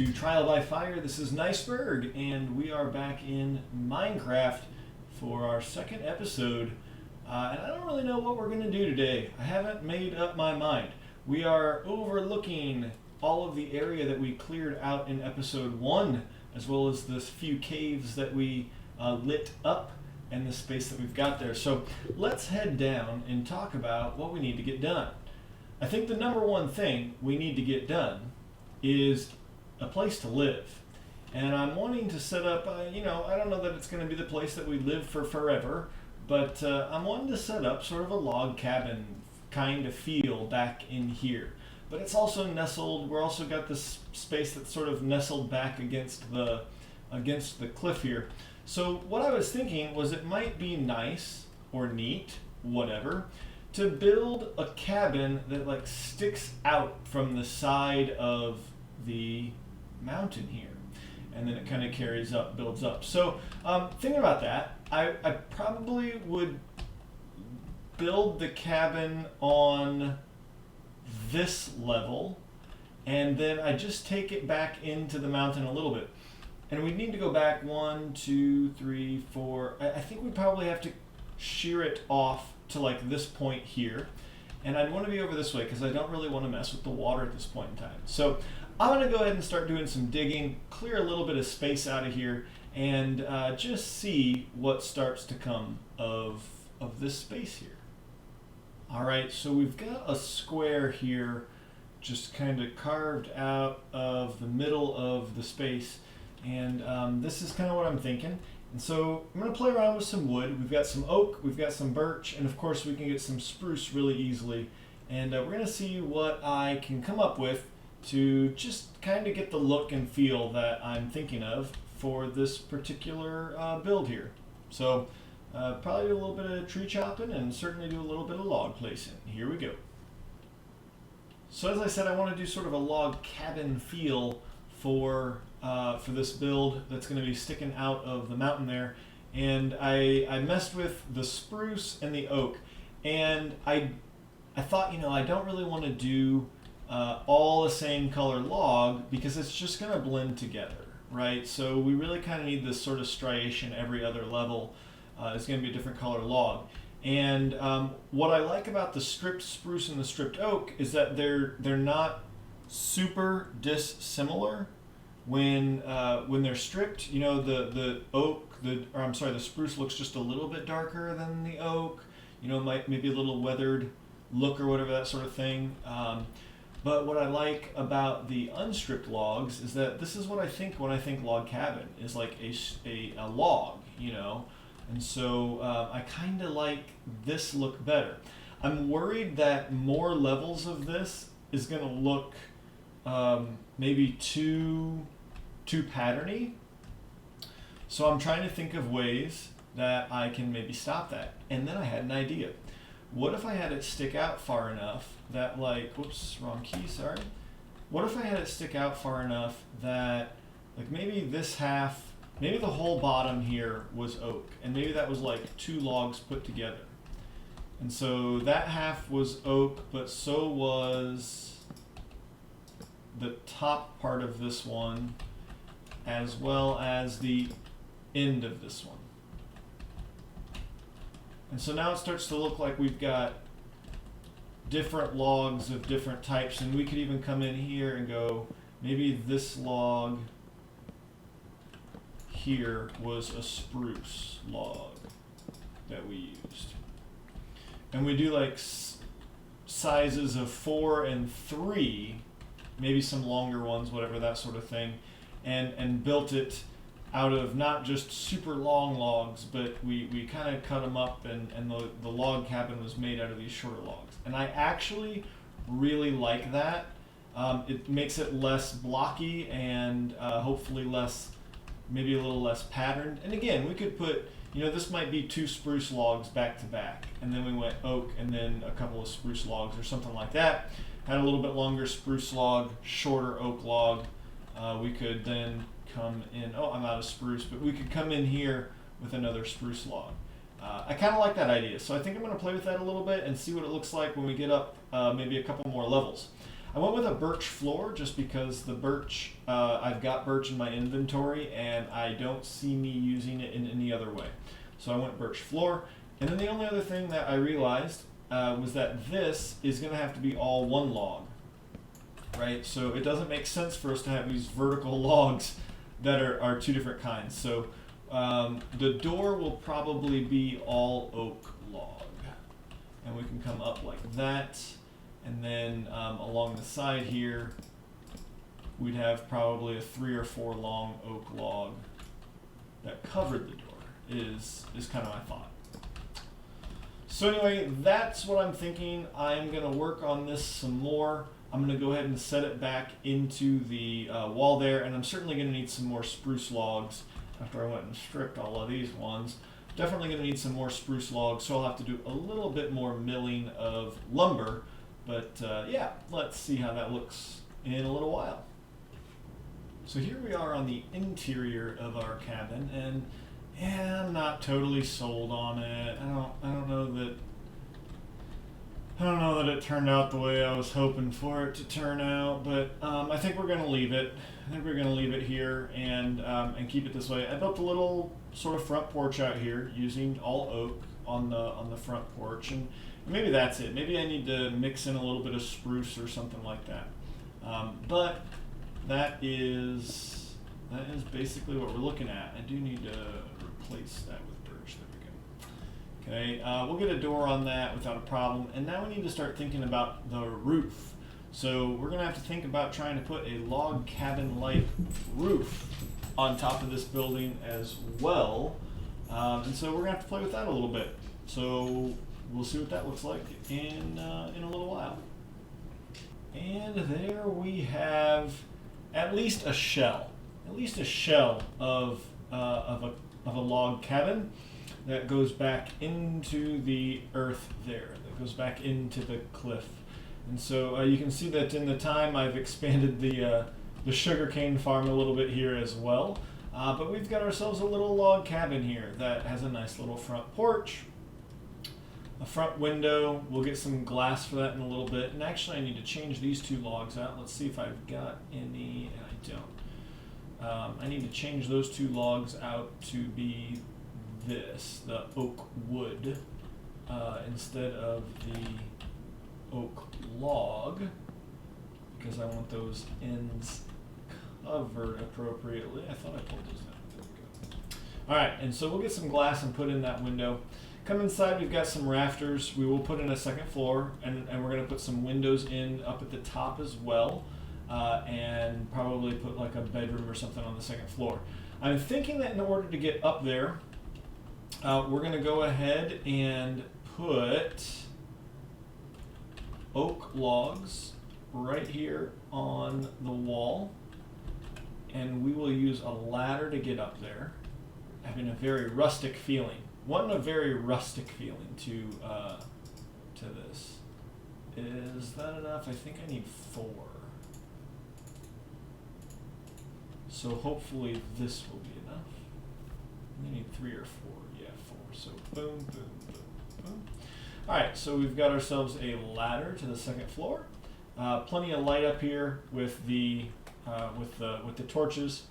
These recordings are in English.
to Trial by Fire. This is Niceberg, and we are back in Minecraft for our second episode. And I don't really know what we're going to do today. I haven't made up my mind. We are overlooking all of the area that we cleared out in episode 1, as well as the few caves that we lit up and the space that we've got there. So let's head down and talk about what we need to get done. I think the number one thing we need to get done is a place to live. And I'm wanting to set up, I don't know that it's going to be the place that we live for forever, but I'm wanting to set up sort of a log cabin kind of feel back in here. But it's also nestled, we're also got this space that's sort of nestled back against the cliff here. So what I was thinking was it might be nice or neat, whatever, to build a cabin that like sticks out from the side of the mountain here, and then it kind of carries up, builds up. So thinking about that, I probably would build the cabin on this level, and then I just take it back into the mountain a little bit. And we need to go back 1, 2, 3, 4. I think we probably have to shear it off to like this point here. And I'd want to be over this way because I don't really want to mess with the water at this point in time. So I'm going to go ahead and start doing some digging, clear a little bit of space out of here, and just see what starts to come of this space here. All right, so we've got a square here just kind of carved out of the middle of the space. And this is kind of what I'm thinking. And so I'm going to play around with some wood. We've got some oak, we've got some birch, and of course we can get some spruce really easily. And we're going to see what I can come up with to just kind of get the look and feel that I'm thinking of for this particular build here. So probably do a little bit of tree chopping and certainly do a little bit of log placing. Here we go. So as I said, I want to do sort of a log cabin feel for this build that's going to be sticking out of the mountain there. And I messed with the spruce and the oak, and I thought, I don't really want to do all the same color log because it's just going to blend together, right? So we really kind of need this sort of striation every other level. It's going to be a different color log. And what I like about the stripped spruce and the stripped oak is that they're not super dissimilar when they're stripped. The spruce looks just a little bit darker than the oak. Maybe a little weathered look or whatever, that sort of thing. But what I like about the unstripped logs is that this is what I think when I think log cabin is like a log, And so I kind of like this look better. I'm worried that more levels of this is going to look maybe too patterny. So I'm trying to think of ways that I can maybe stop that. And then I had an idea. What if I had it stick out far enough that whoops, wrong key, sorry. What if I had it stick out far enough that maybe this half, maybe the whole bottom here was oak, and maybe that was like 2 logs put together. And so that half was oak, but so was the top part of this one, as well as the end of this one. And so now it starts to look like we've got different logs of different types, and we could even come in here and go, maybe this log here was a spruce log that we used. And we do like sizes of 4 and 3, maybe some longer ones, whatever, that sort of thing, and built it out of not just super long logs, but we kind of cut them up, and the log cabin was made out of these shorter logs. And I actually really like that. It makes it less blocky and hopefully maybe a little less patterned. And again, we could put, this might be 2 spruce logs back to back, and then we went oak and then a couple of spruce logs or something like that. Had a little bit longer spruce log, shorter oak log. We could then come in, I'm out of spruce, but we could come in here with another spruce log. I kind of like that idea, so I think I'm going to play with that a little bit and see what it looks like when we get up maybe a couple more levels. I went with a birch floor just because the birch, I've got birch in my inventory and I don't see me using it in any other way. So I went birch floor. And then the only other thing that I realized was that this is going to have to be all one log, right? So it doesn't make sense for us to have these vertical logs that are two different kinds. So the door will probably be all oak log. And we can come up like that. And then along the side here, we'd have probably a 3 or 4 long oak log that covered the door, is kind of my thought. So anyway, that's what I'm thinking. I'm going to work on this some more. I'm going to go ahead and set it back into the wall there, and I'm certainly going to need some more spruce logs after I went and stripped all of these ones. Definitely going to need some more spruce logs, so I'll have to do a little bit more milling of lumber. But yeah, let's see how that looks in a little while. So here we are on the interior of our cabin, and yeah, I'm not totally sold on it. I don't know that it turned out the way I was hoping for it to turn out, but I think we're gonna leave it. I think we're gonna leave it here and keep it this way. I built a little sort of front porch out here using all oak on the front porch, and maybe that's it. Maybe I need to mix in a little bit of spruce or something like that. But that is basically what we're looking at. I do need to replace that with birch. There we go. Okay, we'll get a door on that without a problem. And now we need to start thinking about the roof. So we're gonna have to think about trying to put a log cabin-like roof on top of this building as well. And so we're gonna have to play with that a little bit. So we'll see what that looks like in a little while. And there we have at least a shell of a log cabin that goes back into the earth there, that goes back into the cliff. And so you can see that in the time I've expanded the sugarcane farm a little bit here as well. But we've got ourselves a little log cabin here that has a nice little front porch, a front window. We'll get some glass for that in a little bit. And actually I need to change these 2 logs out. Let's see if I've got any, and I don't. I need to change those 2 logs out to be the oak wood, instead of the oak log, because I want those ends covered appropriately. I thought I pulled those out. There we go. Alright, and so we'll get some glass and put in that window. Come inside, we've got some rafters. We will put in a second floor, and we're going to put some windows in up at the top as well, and probably put like a bedroom or something on the second floor. I'm thinking that in order to get up there, we're going to go ahead and put oak logs right here on the wall, and we will use a ladder to get up there, having a very rustic feeling. Wanting a very rustic feeling to this. Is that enough? I think I need 4. So hopefully this will be enough. I need 3 or 4. Yeah, 4. So boom, boom, boom, boom. All right, so we've got ourselves a ladder to the second floor. Plenty of light up here with the torches.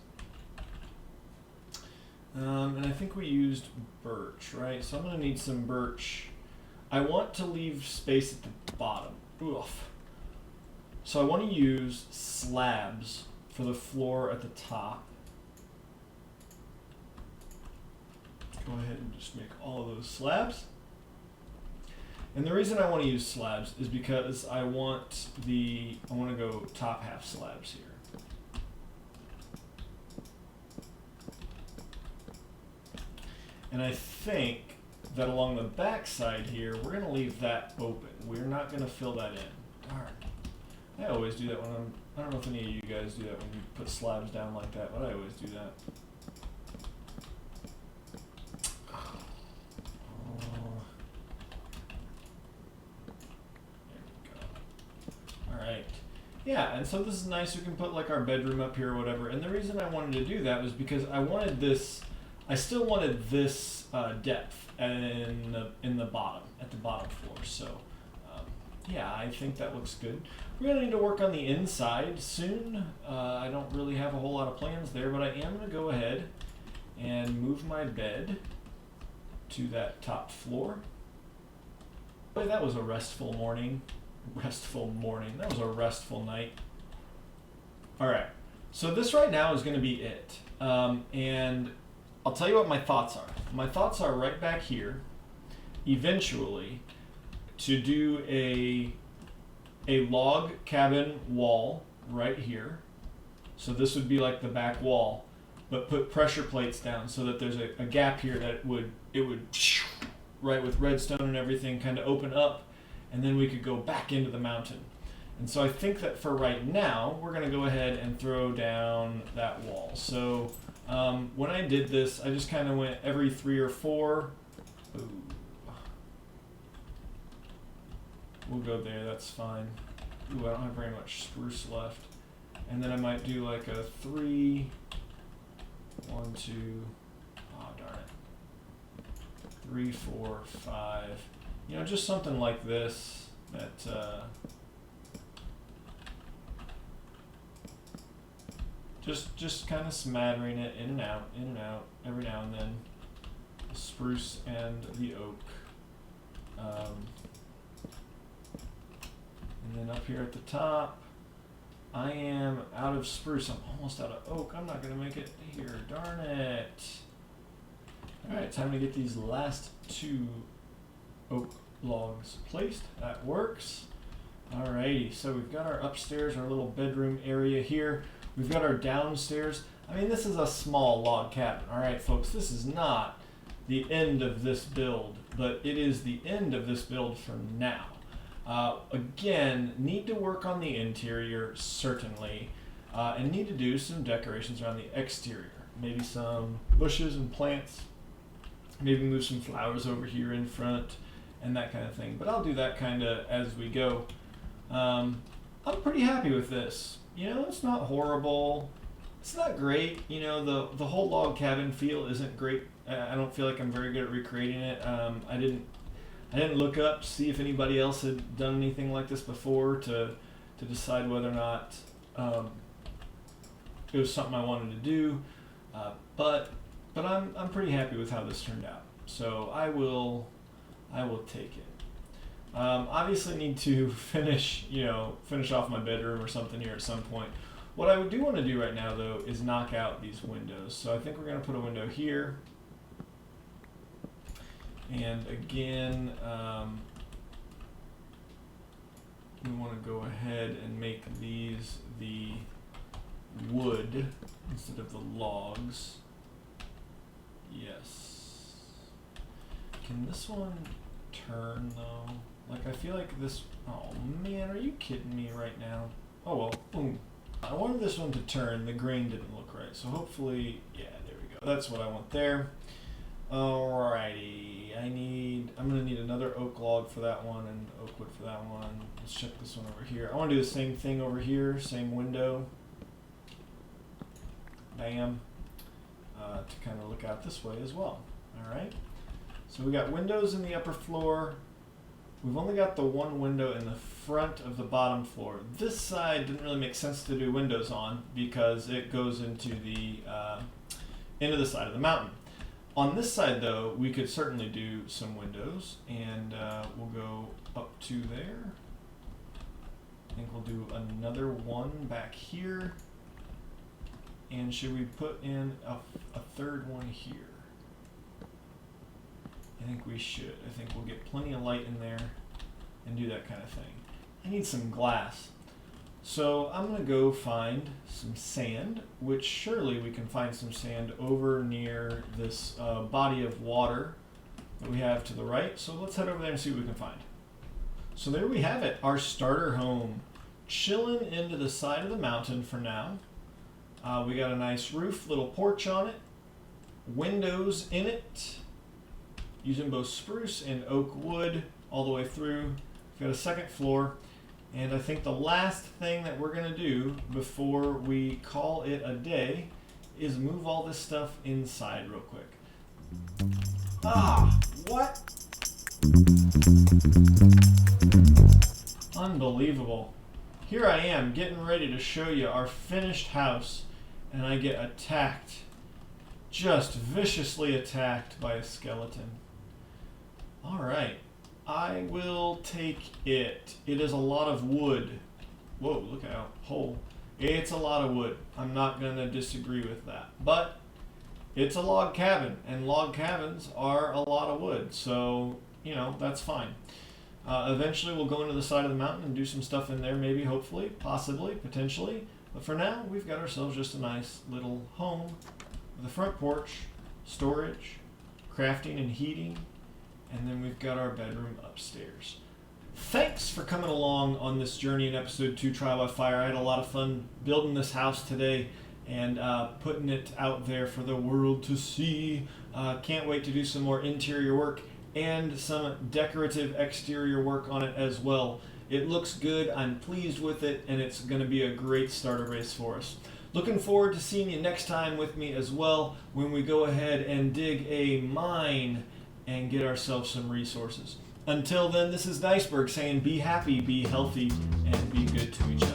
And I think we used birch, right? So I'm going to need some birch. I want to leave space at the bottom. Oof. So I want to use slabs for the floor at the top. Go ahead and just make all of those slabs. And the reason I want to use slabs is because I want to go top half slabs here. And I think that along the back side here, we're going to leave that open. We're not going to fill that in. Darn. I always do that I don't know if any of you guys do that when you put slabs down like that, but I always do that. Alright. Yeah, and so this is nice. We can put like our bedroom up here or whatever. And the reason I wanted to do that was because I still wanted this depth at the bottom floor. So, yeah, I think that looks good. We're going to need to work on the inside soon. I don't really have a whole lot of plans there, but I am going to go ahead and move my bed to that top floor. Boy, that was a restful morning. Restful morning. That was a restful night. All right. So this right now is going to be it. And I'll tell you what my thoughts are. My thoughts are right back here, eventually, to do a log cabin wall right here. So this would be like the back wall, but put pressure plates down so that there's a gap here that it would right with redstone and everything kind of open up, and then we could go back into the mountain. And so I think that for right now, we're going to go ahead and throw down that wall. So when I did this, I just kind of went every 3 or 4. Ooh. We'll go there, that's fine. Ooh, I don't have very much spruce left. And then I might do like a 3, 1, 2, oh darn it. 3, 4, 5. You know, just something like this that just kind of smattering it in and out, every now and then. The spruce and the oak. And then up here at the top, I am out of spruce. I'm almost out of oak. I'm not going to make it here. Darn it. Alright, time to get these last 2 oak logs placed. That works. Alrighty, so we've got our upstairs, our little bedroom area here. We've got our downstairs. I mean, this is a small log cabin. Alright, folks, this is not the end of this build, but it is the end of this build for now. Again, need to work on the interior, certainly, and need to do some decorations around the exterior. Maybe some bushes and plants, maybe move some flowers over here in front, and that kind of thing. But I'll do that kind of as we go. I'm pretty happy with this. You know, it's not horrible. It's not great. You know, the whole log cabin feel isn't great. I don't feel like I'm very good at recreating it. I didn't look up to see if anybody else had done anything like this before to decide whether or not it was something I wanted to do. But I'm pretty happy with how this turned out. So I will take it. Obviously need to finish off my bedroom or something here at some point. What I do want to do right now though is knock out these windows. So I think we're going to put a window here. And again, we want to go ahead and make these the wood instead of the logs. Yes. Can this one turn though? Like, I feel like this, oh man, are you kidding me right now? Oh well, boom. I wanted this one to turn, the grain didn't look right. So hopefully, yeah, there we go. That's what I want there. Alrighty, I'm gonna need another oak log for that one and oak wood for that one. Let's check this one over here. I wanna do the same thing over here, same window. Bam. To kind of look out this way as well. Alright, so we got windows in the upper floor. We've only got the one window in the front of the bottom floor. This side didn't really make sense to do windows on because it goes into the side of the mountain. On this side though, we could certainly do some windows, and we'll go up to there. I think we'll do another one back here. And should we put in a third one here? I think we should. I think we'll get plenty of light in there and do that kind of thing. I need some glass. So I'm going to go find some sand, which surely we can find some sand over near this body of water that we have to the right. So let's head over there and see what we can find. So there we have it, our starter home. Chilling into the side of the mountain for now. We got a nice roof, little porch on it, windows in it, using both spruce and oak wood all the way through. We've got a second floor. And I think the last thing that we're going to do before we call it a day is move all this stuff inside real quick. Ah, what? Unbelievable. Here I am getting ready to show you our finished house, and I get attacked, just viciously attacked by a skeleton. Alright, I will take it. It is a lot of wood. Whoa, look out, hole. It's a lot of wood. I'm not going to disagree with that. But it's a log cabin, and log cabins are a lot of wood, so, you know, that's fine. Eventually we'll go into the side of the mountain and do some stuff in there, maybe, hopefully, possibly, potentially. But for now, we've got ourselves just a nice little home with a front porch, storage, crafting and heating, and then we've got our bedroom upstairs. Thanks for coming along on this journey in episode 2 Trial by Fire. I had a lot of fun building this house today and putting it out there for the world to see. Can't wait to do some more interior work and some decorative exterior work on it as well. It looks good, I'm pleased with it, and it's going to be a great starter base for us. Looking forward to seeing you next time with me as well when we go ahead and dig a mine and get ourselves some resources. Until then, this is Niceberg saying be happy, be healthy, and be good to each other.